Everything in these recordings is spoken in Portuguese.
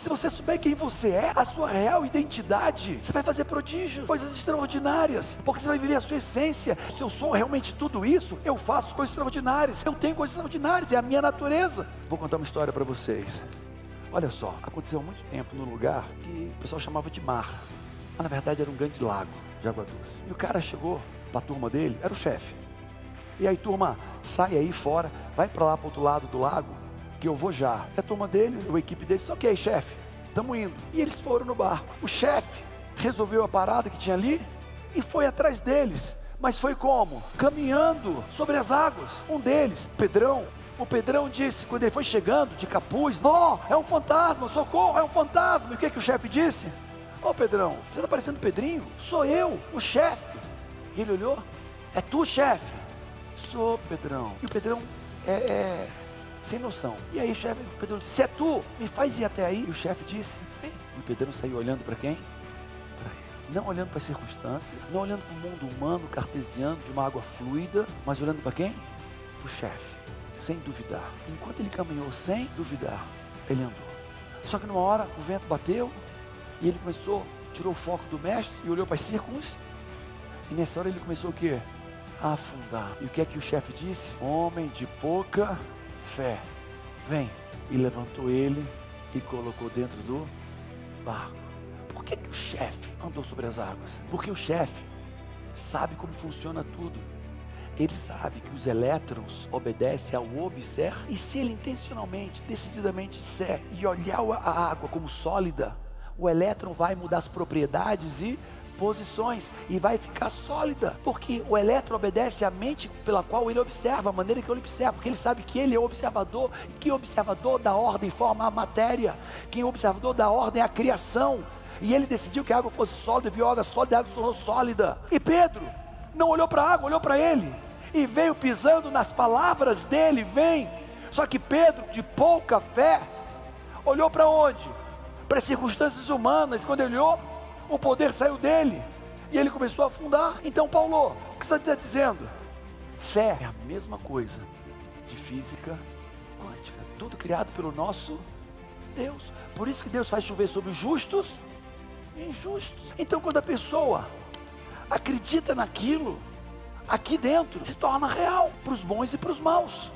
Se você souber quem você é, a sua real identidade, você vai fazer prodígios, coisas extraordinárias, porque você vai viver a sua essência. Se eu sou realmente tudo isso, eu faço coisas extraordinárias, eu tenho coisas extraordinárias, é a minminha natureza. Vou contar uma história para vocês. Olha só, aconteceu há muito tempo num lugar que o pessoal chamava de mar, mas na verdade era um grande lago de água doce. E o cara chegou para a turma dele, era o chefe. E aí, turma, sai aí fora, vai para lá para o outro lado do lago, que eu vou já. E a turma dele, a equipe dele, disse: ok, chefe, estamos indo. E eles foram no barco. O chefe resolveu a parada que tinha ali e foi atrás deles. Mas foi como? Caminhando sobre as águas. Um deles, Pedrão. O Pedrão disse, quando ele foi chegando de capuz: ó, é um fantasma, socorro, é um fantasma. E o que o chefe disse? Ô Pedrão, você está parecendo Pedrinho? Sou eu, o chefe. E ele olhou: é tu, chefe? Sou, Pedrão. E o Pedrão sem noção. E aí o Pedrão disse: se é tu, me faz ir até aí. E o chefe disse: vem. E o Pedrão saiu olhando para quem? Para ele. Não olhando para as circunstâncias, não olhando para o mundo humano, cartesiano, de uma água fluida, mas olhando para quem? Para o chefe, sem duvidar. Enquanto ele caminhou sem duvidar, ele andou. Só que numa hora o vento bateu e ele tirou o foco do mestre e olhou para as circunstâncias. E nessa hora ele começou o quê? A afundar. E o que é que o chefe disse? Homem de pouca fé, vem. E levantou ele e colocou dentro do barco. Por que o chefe andou sobre as águas? Porque o chefe sabe como funciona tudo. Ele sabe que os elétrons obedecem ao observ. E se ele intencionalmente, decididamente disser e olhar a água como sólida, o elétron vai mudar as propriedades e posições e vai ficar sólida, porque o elétron obedece à mente pela qual ele observa, a maneira que ele observa, porque ele sabe que ele é o observador, e que o observador da ordem forma a matéria, que o observador da ordem é a criação, e ele decidiu que a água fosse sólida, viu a água sólida, a água se tornou sólida. E Pedro não olhou para a água, olhou para ele, e veio pisando nas palavras dele, vem. Só que Pedro, de pouca fé, olhou para onde? Para as circunstâncias humanas. Quando ele olhou, o poder saiu dele e ele começou a afundar. Então, Paulo, o que você está dizendo? Fé é a mesma coisa de física quântica, tudo criado pelo nosso Deus. Por isso que Deus faz chover sobre os justos e injustos. Então, quando a pessoa acredita naquilo, aqui dentro se torna real para os bons e para os maus.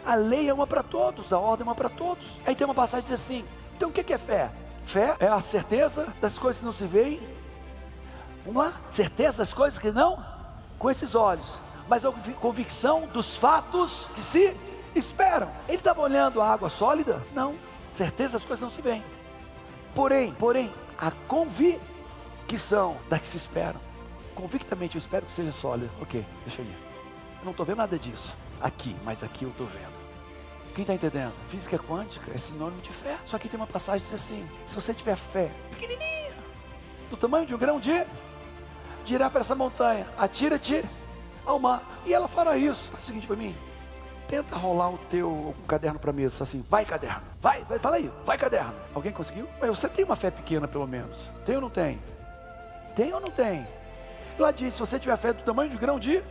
A lei é uma para todos, a ordem é uma para todos. Aí tem uma passagem que diz assim: então o que é fé? Fé é a certeza das coisas que não se veem, uma certeza das coisas que não com esses olhos, mas a convicção dos fatos que se esperam. Ele estava olhando a água sólida? Não, certeza das coisas que não se veem. Porém, a convicção das que se esperam. Convictamente eu espero que seja sólida. Ok, deixa eu ir. Eu não estou vendo nada disso aqui, mas aqui eu estou vendo. Quem está entendendo? Física quântica é sinônimo de fé. Só que tem uma passagem que diz assim: se você tiver fé pequenininha, do tamanho de um grão de, dirá para essa montanha: atira-te ao mar, e ela fará isso. Faz o seguinte para mim: tenta rolar um caderno para a mesa, assim, vai caderno, vai, fala aí, vai caderno. Alguém conseguiu? Mas você tem uma fé pequena pelo menos, tem ou não tem? Tem ou não tem? Ela diz: se você tiver fé do tamanho de um grão de,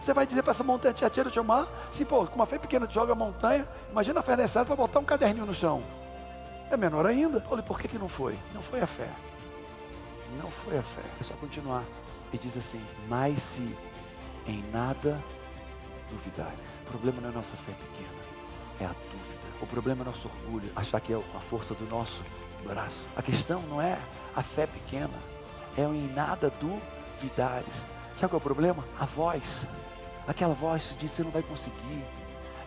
você vai dizer para essa montanha: te atira-te ao mar. Se com uma fé pequena te joga a montanha, imagina a fé necessária para botar um caderninho no chão. É menor ainda. Olha, por que não foi? Não foi a fé. Não foi a fé. É só continuar. E diz assim: mas se em nada duvidares. O problema não é a nossa fé pequena, é a dúvida. O problema é o nosso orgulho, achar que é a força do nosso braço. A questão não é a fé pequena, é o em nada duvidares. Sabe qual é o problema? A voz. Aquela voz que diz: você não vai conseguir,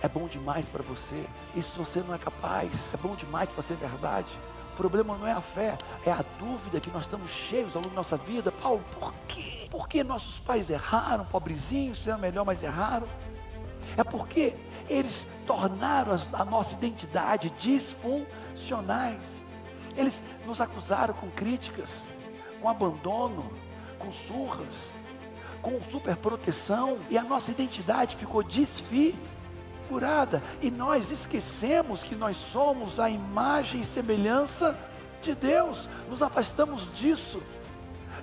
é bom demais para você, isso você não é capaz, é bom demais para ser verdade. O problema não é a fé, é a dúvida que nós estamos cheios ao longo da nossa vida. Paulo, por quê? Porque nossos pais erraram, pobrezinhos, fizeram melhor, mas erraram. É porque eles tornaram a nossa identidade disfuncionais. Eles nos acusaram com críticas, com abandono, com surras, com superproteção, e a nossa identidade ficou desfigurada, e nós esquecemos que nós somos a imagem e semelhança de Deus, nos afastamos disso,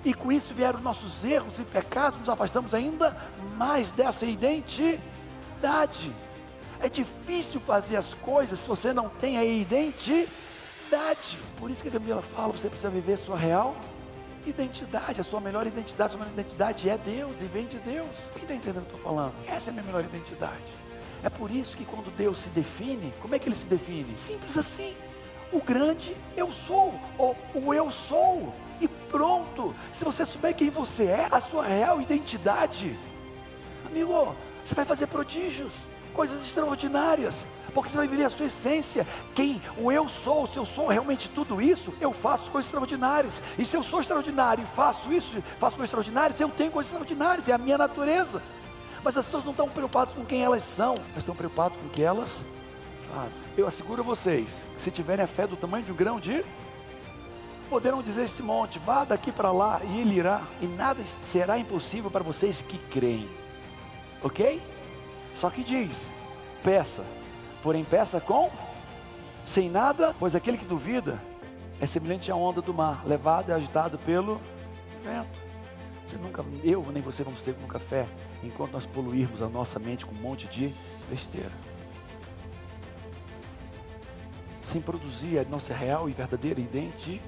e com isso vieram os nossos erros e pecados, nos afastamos ainda mais dessa identidade. É difícil fazer as coisas se você não tem a identidade. identidade. Por isso que a Camila fala, você precisa viver sua real identidade, a sua melhor identidade. A sua melhor identidade é Deus e vem de Deus. Quem está entendendo o que eu estou falando? Essa é a minha melhor identidade. É por isso que quando Deus se define, como é que Ele se define? Simples assim, o grande eu sou, ou o eu sou, e pronto. Se você souber quem você é, a sua real identidade, amigo, você vai fazer prodígios, coisas extraordinárias, porque você vai viver a sua essência. O eu sou, se eu sou realmente tudo isso, eu faço coisas extraordinárias. E se eu sou extraordinário e faço isso, faço coisas extraordinárias, eu tenho coisas extraordinárias, é a minha natureza. Mas as pessoas não estão preocupadas com quem elas são, elas estão preocupadas com o que elas fazem. Eu asseguro a vocês, que se tiverem a fé do tamanho de um grão de, poderão dizer esse monte, vá daqui para lá, e ele irá, e nada será impossível para vocês que creem. Ok? Só que diz, peça, porém peça sem nada, pois aquele que duvida é semelhante à onda do mar, levado e agitado pelo vento. Eu nem você vamos ter nunca fé, enquanto nós poluirmos a nossa mente com um monte de besteira, sem produzir a nossa real e verdadeira identidade.